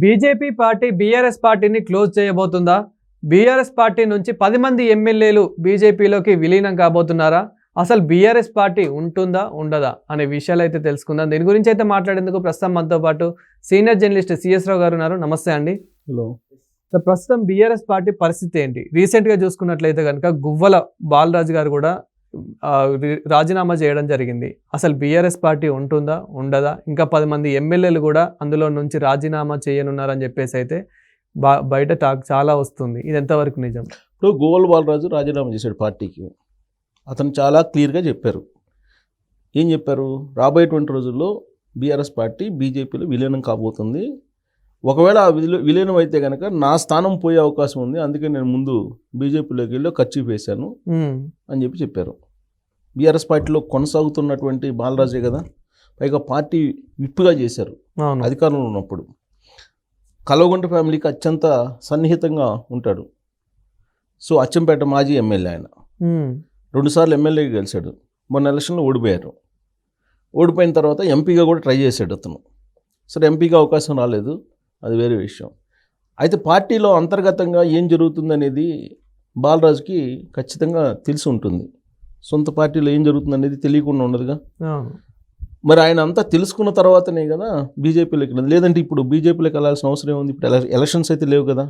BJP party BRS పార్టీని close చేయబోతుందా? BRS party నుంచి 10 మంది ఎమ్మెల్యేలు బీజేపీలోకి విలీనం కాబోతున్నారా? అసలు బీఆర్ఎస్ పార్టీ ఉంటుందా ఉండదా అనే విషయాలు అయితే తెలుసుకుందాం. దీని గురించి అయితే మాట్లాడేందుకు ప్రస్తుతం మనతో పాటు సీనియర్ జర్నలిస్ట్ సిఎస్ రావు గారు ఉన్నారు. నమస్తే అండి. హలో. సో ప్రస్తుతం బీఆర్ఎస్ పార్టీ పరిస్థితి ఏంటి? రీసెంట్గా చూసుకున్నట్లయితే కనుక గువ్వల బాలరాజు గారు కూడా రాజీనామా చేయడం జరిగింది. అసలు బీఆర్ఎస్ పార్టీ ఉంటుందా ఉండదా? ఇంకా 10 మంది ఎమ్మెల్యేలు కూడా అందులో నుంచి రాజీనామా చేయనున్నారని చెప్పేసి అయితే బయట టాక్ చాలా వస్తుంది. ఇది ఎంతవరకు నిజం? ఇప్పుడు గువ్వల బాలరాజు రాజీనామా చేశాడు పార్టీకి. అతను చాలా క్లియర్గా చెప్పారు. ఏం చెప్పారు? రాబోయేటువంటి రోజుల్లో బీఆర్ఎస్ పార్టీ బీజేపీలో విలీనం కాబోతుంది. ఒకవేళ ఆ విలీనం అయితే కనుక నా స్థానం పోయే అవకాశం ఉంది, అందుకే నేను ముందు బీజేపీలోకి వెళ్ళి ఖర్చు వేశాను అని చెప్పారు. బీఆర్ఎస్ పార్టీలో కొనసాగుతున్నటువంటి బాలరాజే కదా, పైగా పార్టీ విప్పుగా చేశారు అధికారంలో ఉన్నప్పుడు. కల్వకుంట్ల ఫ్యామిలీకి అత్యంత సన్నిహితంగా ఉంటాడు. సో అచ్చంపేట మాజీ ఎమ్మెల్యే ఆయన. 2 సార్లు ఎమ్మెల్యేగా గెలిచాడు. మొన్న ఎలక్షన్లో ఓడిపోయారు. ఓడిపోయిన తర్వాత ఎంపీగా కూడా ట్రై చేశాడు అతను. సరే, ఎంపీగా అవకాశం రాలేదు, అది వేరే విషయం. అయితే పార్టీలో అంతర్గతంగా ఏం జరుగుతుందనేది బాలరాజుకి ఖచ్చితంగా తెలిసి ఉంటుంది. సొంత పార్టీలో ఏం జరుగుతుందనేది తెలియకుండా ఉండదుగా. మరి ఆయన అంతా తెలుసుకున్న తర్వాతనే కదా బీజేపీలోకి, లేదంటే ఇప్పుడు బీజేపీలోకి వెళ్ళాల్సిన అవసరం ఏముంది? ఇప్పుడు ఎలక్షన్స్ అయితే లేవు కదా,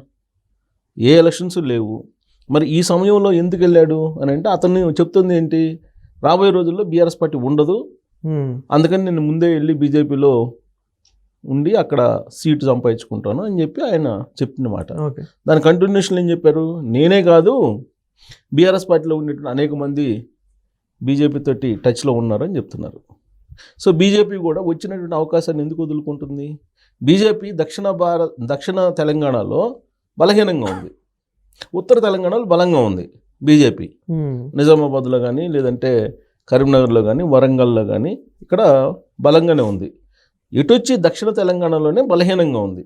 ఏ ఎలక్షన్స్ లేవు. మరి ఈ సమయంలో ఎందుకు వెళ్ళాడు అని అంటే అతన్ని చెప్తుంది ఏంటి? రాబోయే రోజుల్లో బీఆర్ఎస్ పార్టీ ఉండదు, అందుకని నేను ముందే వెళ్ళి బీజేపీలో ఉండి అక్కడ సీటు సంపాదించుకుంటాను అని చెప్పి ఆయన చెప్పిన మాట. దాని కంటిన్యూషన్ ఏం చెప్పారు? నేనే కాదు, బీఆర్ఎస్ పార్టీలో ఉండేటువంటి అనేక మంది బీజేపీ తోటి టచ్లో ఉన్నారని చెప్తున్నారు. సో బీజేపీ కూడా వచ్చినటువంటి అవకాశాన్ని ఎందుకు వదులుకుంటుంది? బీజేపీ దక్షిణ తెలంగాణలో బలహీనంగా ఉంది, ఉత్తర తెలంగాణలో బలంగా ఉంది బీజేపీ. నిజామాబాద్లో కానీ, లేదంటే కరీంనగర్లో కానీ, వరంగల్లో కానీ ఇక్కడ బలంగానే ఉంది. ఇటొచ్చి దక్షిణ తెలంగాణలోనే బలహీనంగా ఉంది.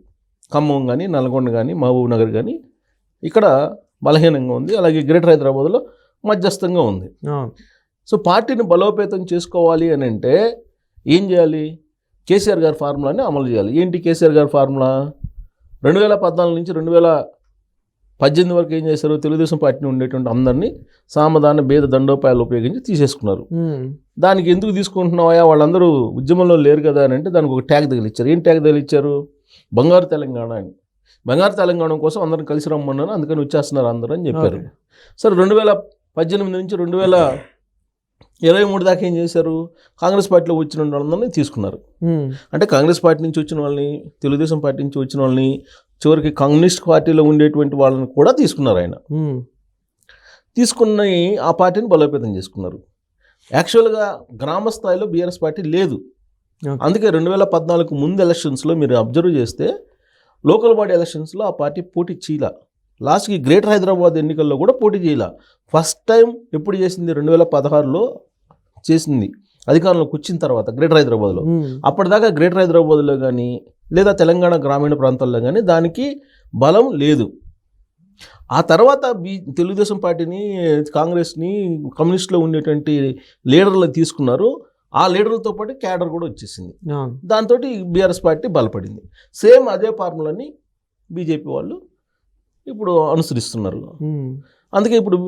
ఖమ్మం కానీ, నల్గొండ కానీ, మహబూబ్ నగర్ కానీ ఇక్కడ బలహీనంగా ఉంది. అలాగే గ్రేటర్ హైదరాబాద్లో మధ్యస్థంగా ఉంది. సో పార్టీని బలోపేతం చేసుకోవాలి అని అంటే ఏం చేయాలి? కేసీఆర్ గారి ఫార్ములాని అమలు చేయాలి. ఏంటి కేసీఆర్ గారి ఫార్ములా? 2014 నుంచి 2018 వరకు ఏం చేశారు? తెలుగుదేశం పార్టీని ఉండేటువంటి అందరినీ సామధాన భేద దండోపాయాలు ఉపయోగించి తీసేసుకున్నారు. దానికి ఎందుకు తీసుకుంటున్నావా, వాళ్ళందరూ ఉద్యమంలో లేరు కదా అని అంటే దానికి ఒక ట్యాగ్ తగిలిచ్చారు. ఏం ట్యాగ్ తగిలిచ్చారు? బంగారు తెలంగాణ అని. బంగారు తెలంగాణ కోసం అందరం కలిసి రమ్మన్నారు, అందుకని వచ్చేస్తున్నారు అందరూ అని చెప్పారు. సరే, 2018 నుంచి 2023 దాకా ఏం చేశారు? కాంగ్రెస్ పార్టీలో వచ్చిన వాళ్ళందరినీ తీసుకున్నారు. అంటే కాంగ్రెస్ పార్టీ నుంచి వచ్చిన వాళ్ళని, తెలుగుదేశం పార్టీ నుంచి వచ్చిన వాళ్ళని, చివరికి కమ్యూనిస్ట్ పార్టీలో ఉండేటువంటి వాళ్ళని కూడా తీసుకున్నారు ఆయన. తీసుకుని ఆ పార్టీని బలోపేతం చేసుకున్నారు. యాక్చువల్గా గ్రామ స్థాయిలో బీఆర్ఎస్ పార్టీ లేదు. అందుకే 2014 ముందు ఎలక్షన్స్లో మీరు అబ్జర్వ్ చేస్తే లోకల్ బాడీ ఎలక్షన్స్లో ఆ పార్టీ పోటీ చేయలే. లాస్ట్కి గ్రేటర్ హైదరాబాద్ ఎన్నికల్లో కూడా పోటీ చేయలే. ఫస్ట్ టైం ఎప్పుడు చేసింది? 2016లో చేసింది, అధికారంలోకి వచ్చిన తర్వాత గ్రేటర్ హైదరాబాద్లో. అప్పటిదాకా గ్రేటర్ హైదరాబాద్లో కానీ లేదా తెలంగాణ గ్రామీణ ప్రాంతాల్లో కానీ దానికి బలం లేదు. ఆ తర్వాత తెలుగుదేశం పార్టీని, కాంగ్రెస్ని, కమ్యూనిస్టులో ఉండేటువంటి లీడర్లు తీసుకున్నారు. ఆ లీడర్లతో పాటు క్యాడర్ కూడా వచ్చేసింది. దాంతో బీఆర్ఎస్ పార్టీ బలపడింది. సేమ్ అదే ఫార్ములాని బీజేపీ వాళ్ళు ఇప్పుడు అనుసరిస్తున్నారు. అందుకే ఇప్పుడు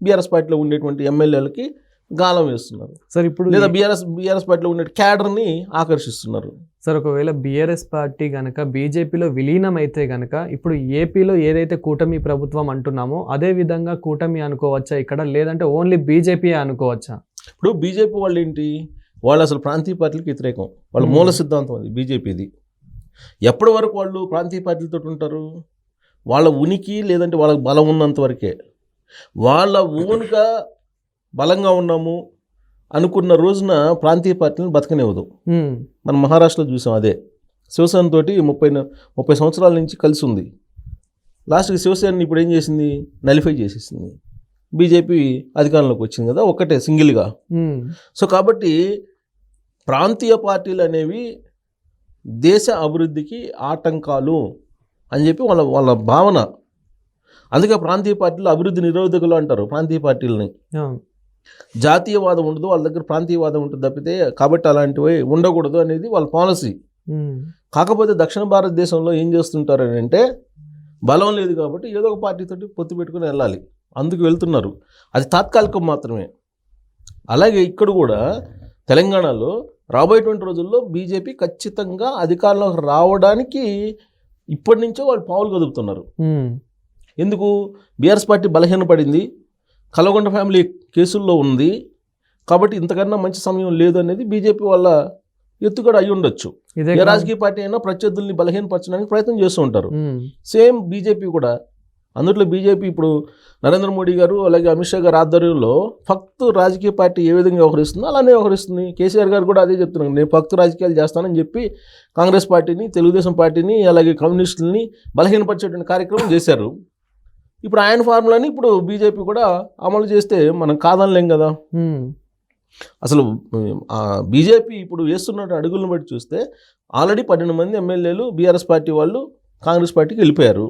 బీఆర్ఎస్ పార్టీలో ఉండేటువంటి ఎమ్మెల్యేలకి గాలం వేస్తున్నారు సార్. ఇప్పుడు లేదా బీఆర్ఎస్ పార్టీలో ఉండే క్యాడర్ని ఆకర్షిస్తున్నారు సార్. ఒకవేళ బీఆర్ఎస్ పార్టీ కనుక బీజేపీలో విలీనం అయితే కనుక ఇప్పుడు ఏపీలో ఏదైతే కూటమి ప్రభుత్వం అంటున్నామో అదే విధంగా కూటమి అనుకోవచ్చా ఇక్కడ, లేదంటే ఓన్లీ బీజేపీ అనుకోవచ్చా? ఇప్పుడు బీజేపీ వాళ్ళు ఏంటి? వాళ్ళు అసలు ప్రాంతీయ పార్టీలకు వ్యతిరేకం. వాళ్ళ మూల సిద్ధాంతం అది బీజేపీది. ఎప్పటి వరకు వాళ్ళు ప్రాంతీయ పార్టీలతో ఉంటారు? వాళ్ళ ఉనికి లేదంటే వాళ్ళకి బలం ఉన్నంత వరకే. వాళ్ళ ఓన్గా బలంగా ఉన్నాము అనుకున్న రోజున ప్రాంతీయ పార్టీలను బతకనివ్వదు. మనం మహారాష్ట్రలో చూసాం అదే. శివసేన తోటి 30 సంవత్సరాల నుంచి కలిసి ఉంది. లాస్ట్కి శివసేనని ఇప్పుడు ఏం చేసింది? నలిఫై చేసేసింది. బీజేపీ అధికారంలోకి వచ్చింది కదా, ఒక్కటే సింగిల్గా. సో కాబట్టి ప్రాంతీయ పార్టీలు అనేవి దేశ అభివృద్ధికి ఆటంకాలు అని చెప్పి వాళ్ళ భావన. అందుకే ప్రాంతీయ పార్టీలు అభివృద్ధి నిరోధకులు అంటారు ప్రాంతీయ పార్టీలని. జాతీయవాదం ఉండదు వాళ్ళ దగ్గర, ప్రాంతీయవాదం ఉంటుంది తప్పితే. కాబట్టి అలాంటివి ఉండకూడదు అనేది వాళ్ళ పాలసీ. కాకపోతే దక్షిణ భారతదేశంలో ఏం చేస్తుంటారు అని అంటే బలం లేదు కాబట్టి ఏదో ఒక పార్టీతోటి పొత్తు పెట్టుకుని వెళ్ళాలి, అందుకు వెళ్తున్నారు. అది తాత్కాలికం మాత్రమే. అలాగే ఇక్కడ కూడా తెలంగాణలో రాబోయేటువంటి రోజుల్లో బీజేపీ ఖచ్చితంగా అధికారంలోకి రావడానికి ఇప్పటి నుంచో వాళ్ళు పావులు కదుపుతున్నారు. ఎందుకు? బీఆర్ఎస్ పార్టీ బలహీనపడింది, కల్వకుంట్ల ఫ్యామిలీ కేసుల్లో ఉంది కాబట్టి ఇంతకన్నా మంచి సమయం లేదు అనేది బీజేపీ వాళ్ళ ఎత్తుగడ అయి ఉండొచ్చు. ఏ రాజకీయ పార్టీ అయినా ప్రత్యర్థుల్ని బలహీనపరచడానికి ప్రయత్నం చేస్తూ ఉంటారు. సేమ్ బీజేపీ కూడా. అందులో బీజేపీ ఇప్పుడు నరేంద్ర మోడీ గారు అలాగే అమిత్ షా గారు ఆధ్వర్యంలో ఫక్తు రాజకీయ పార్టీ ఏ విధంగా వ్యవహరిస్తుందో అలానే వ్యవహరిస్తుంది. కేసీఆర్ గారు కూడా అదే చెప్తున్నారు, నేను ఫక్తు రాజకీయాలు చేస్తానని చెప్పి కాంగ్రెస్ పార్టీని, తెలుగుదేశం పార్టీని అలాగే కమ్యూనిస్టులని బలహీనపరిచేటువంటి కార్యక్రమం చేశారు. ఇప్పుడు ఆయన ఫార్ములాని ఇప్పుడు బీజేపీ కూడా అమలు చేస్తే మనం కాదనలేం కదా. అసలు బీజేపీ ఇప్పుడు వేస్తున్న అడుగులను బట్టి చూస్తే ఆల్రెడీ 12 మంది ఎమ్మెల్యేలు బీఆర్ఎస్ పార్టీ వాళ్ళు కాంగ్రెస్ పార్టీకి వెళ్ళిపోయారు.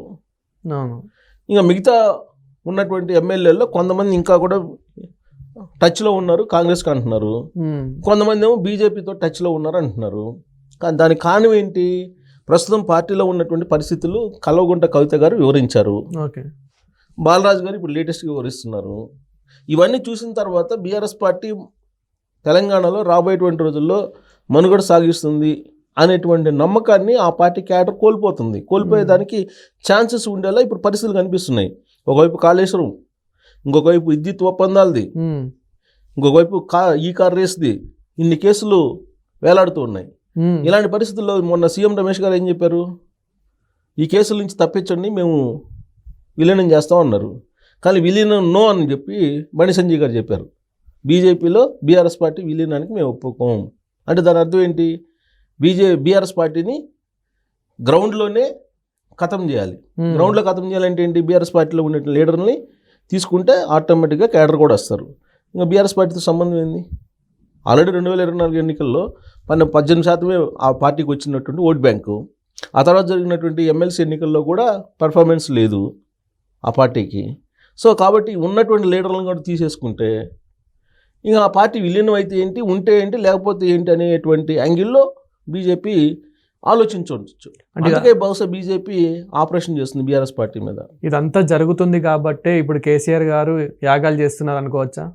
ఇంకా మిగతా ఉన్నటువంటి ఎమ్మెల్యేల్లో కొంతమంది ఇంకా కూడా టచ్లో ఉన్నారు, కాంగ్రెస్కి అంటున్నారు. కొంతమంది ఏమో బీజేపీతో టచ్లో ఉన్నారు అంటున్నారు. కానీ దానికి కారణం ఏంటి? ప్రస్తుతం పార్టీలో ఉన్నటువంటి పరిస్థితులు కల్వకుంట్ల కవిత గారు వివరించారు, బాలరాజు గారు ఇప్పుడు లేటెస్ట్గా వివరిస్తున్నారు. ఇవన్నీ చూసిన తర్వాత బీఆర్ఎస్ పార్టీ తెలంగాణలో రాబోయేటువంటి రోజుల్లో మనుగడ సాగిస్తుంది అనేటువంటి నమ్మకాన్ని ఆ పార్టీ క్యాడర్ కోల్పోతుంది. కోల్పోయేదానికి ఛాన్సెస్ ఉండేలా ఇప్పుడు పరిస్థితులు కనిపిస్తున్నాయి. ఒకవైపు కాళేశ్వరం, ఇంకొక వైపు విద్యుత్ ఒప్పందాలది, ఇంకొక వైపు ఈ కార్ రేస్ది, ఇన్ని కేసులు వేలాడుతూ ఉన్నాయి. ఇలాంటి పరిస్థితుల్లో మొన్న సీఎం రమేష్ గారు ఏం చెప్పారు? ఈ కేసుల నుంచి తప్పించండి, మేము విలీనం చేస్తామన్నారు. కానీ విలీనం నో అని చెప్పి బండి సంజయ్ గారు చెప్పారు. బీజేపీలో బీఆర్ఎస్ పార్టీ విలీనానికి మేము ఒప్పుకోం అంటే దాని అర్థం ఏంటి? బీఆర్ఎస్ పార్టీని గ్రౌండ్లోనే ఖతం చేయాలి. గ్రౌండ్లో ఖతం చేయాలంటే ఏంటి? బీఆర్ఎస్ పార్టీలో ఉండే లీడర్ని తీసుకుంటే ఆటోమేటిక్గా క్యాడర్ కూడా వస్తారు. ఇంకా బీఆర్ఎస్ పార్టీతో సంబంధం ఏంది? ఆల్రెడీ 2024 ఎన్నికల్లో 18% ఆ పార్టీకి వచ్చినటువంటి ఓట్ బ్యాంకు. ఆ తర్వాత జరిగినటువంటి ఎమ్మెల్సీ ఎన్నికల్లో కూడా పర్ఫార్మెన్స్ లేదు ఆ పార్టీకి. సో కాబట్టి ఉన్నటువంటి లీడర్లను కూడా తీసేసుకుంటే ఇంకా ఆ పార్టీ విలీనం అయితే ఏంటి, ఉంటే ఏంటి, లేకపోతే ఏంటి అనేటువంటి యాంగిల్లో బీజేపీ ఆలోచించవచ్చు. అందుకే బహుశా బీజేపీ ఆపరేషన్ చేస్తుంది బీఆర్ఎస్ పార్టీ మీద. ఇదంతా జరుగుతుంది కాబట్టి ఇప్పుడు కేసీఆర్ గారు యాగాలు చేస్తున్నారు అనుకోవచ్చా?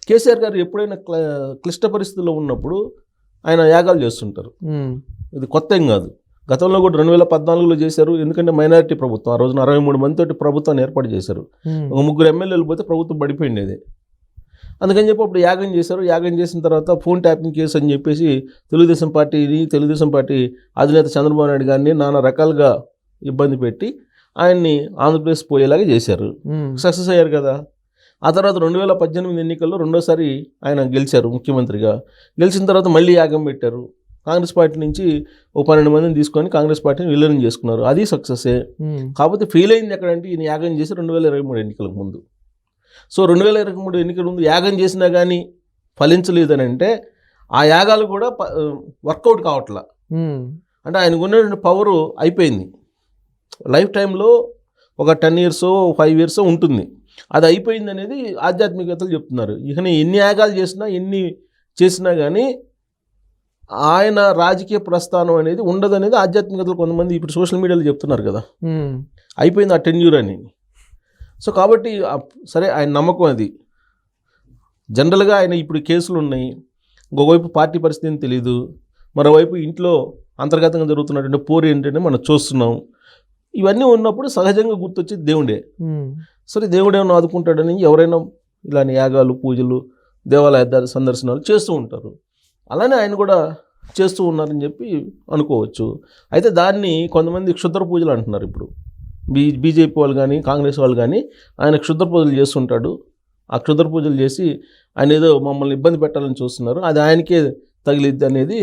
కేసీఆర్ గారు ఎప్పుడైనా క్లిష్ట పరిస్థితుల్లో ఉన్నప్పుడు ఆయన యాగాలు చేస్తుంటారు. ఇది కొత్త ఏం కాదు. గతంలో కూడా 2014లో చేశారు. ఎందుకంటే మైనారిటీ ప్రభుత్వం, ఆ రోజున 63 మందితోటి ప్రభుత్వాన్ని ఏర్పాటు చేశారు. ఒక 3 ఎమ్మెల్యేలు పోతే ప్రభుత్వం పడిపోయింది. అందుకని చెప్పి అప్పుడు యాగం చేశారు. యాగం చేసిన తర్వాత ఫోన్ ట్యాపింగ్ కేసు అని చెప్పేసి తెలుగుదేశం పార్టీ అధినేత చంద్రబాబు నాయుడు గారిని నానా రకాలుగా ఇబ్బంది పెట్టి ఆయన్ని ఆంధ్రప్రదేశ్ పోయేలాగా చేశారు. సక్సెస్ అయ్యారు కదా. ఆ తర్వాత 2018 ఎన్నికల్లో రెండోసారి ఆయన గెలిచారు ముఖ్యమంత్రిగా. గెలిచిన తర్వాత మళ్ళీ యాగం పెట్టారు. కాంగ్రెస్ పార్టీ నుంచి ఒక 12 మందిని తీసుకొని కాంగ్రెస్ పార్టీని విలీనం చేసుకున్నారు. అది సక్సెసే. కాకపోతే ఫెయిల్ అయింది ఎక్కడంటే ఈయన యాగం చేసి 2023 ఎన్నికలకు ముందు. సో 2023 ఎన్నికల ముందు యాగం చేసినా కానీ ఫలించలేదని అంటే ఆ యాగాలు కూడా వర్కౌట్ కావట్లా. అంటే ఆయనకు ఉన్నటువంటి పవరు అయిపోయింది. లైఫ్ టైంలో ఒక 10 years 5 years ఉంటుంది. అది అయిపోయింది అనేది ఆధ్యాత్మికతలు చెప్తున్నారు. ఇక ఎన్ని యాగాలు చేసినా ఎన్ని చేసినా కానీ ఆయన రాజకీయ ప్రస్థానం అనేది ఉండదు అనేది ఆధ్యాత్మికతలు కొంతమంది ఇప్పుడు సోషల్ మీడియాలో చెప్తున్నారు కదా. అయిపోయింది ఆ టెన్యూర్ అని. సో కాబట్టి సరే ఆయన నమ్మకం అది. జనరల్గా ఆయన ఇప్పుడు కేసులు ఉన్నాయి. ఇంకోవైపు పార్టీ పరిస్థితి తెలియదు. మరోవైపు ఇంట్లో అంతర్గతంగా జరుగుతున్నటువంటి పోరు ఏంటంటే మనం చూస్తున్నాం. ఇవన్నీ ఉన్నప్పుడు సహజంగా గుర్తొచ్చేది దేవుడే. సరే దేవుడు ఏమైనా ఆదుకుంటాడని ఎవరైనా ఇలాంటి యాగాలు, పూజలు, దేవాలయ సందర్శనాలు చేస్తూ ఉంటారు. అలానే ఆయన కూడా చేస్తూ ఉన్నారని చెప్పి అనుకోవచ్చు. అయితే దాన్ని కొంతమంది క్షుద్ర పూజలు అంటున్నారు. ఇప్పుడు బీజేపీ వాళ్ళు కానీ కాంగ్రెస్ వాళ్ళు కానీ ఆయన క్షుద్ర పూజలు చేస్తుంటాడు. ఆ క్షుద్ర పూజలు చేసి ఆయన ఏదో మమ్మల్ని ఇబ్బంది పెట్టాలని చూస్తున్నారు, అది ఆయనకే తగిలిద్ది అనేది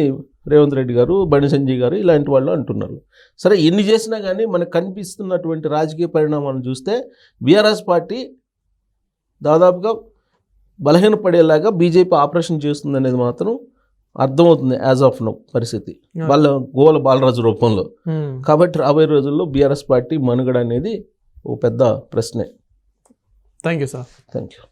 రేవంత్ రెడ్డి గారు, బండి సంజయ్ గారు ఇలాంటి వాళ్ళు అంటున్నారు. సరే ఎన్ని చేసినా కానీ మనకు కనిపిస్తున్నటువంటి రాజకీయ పరిణామాలను చూస్తే బీఆర్ఎస్ పార్టీ దాదాపుగా బలహీనపడేలాగా బీజేపీ ఆపరేషన్ చేస్తుంది అనేది మాత్రం అర్థమవుతుంది యాజ్ ఆఫ్ నౌ పరిస్థితి వాళ్ళ గోల బాలరాజు రూపంలో. కాబట్టి రాబోయే రోజుల్లో బీఆర్ఎస్ పార్టీ మనుగడ అనేది ఓ పెద్ద ప్రశ్నే. Thank you sir. Thank you.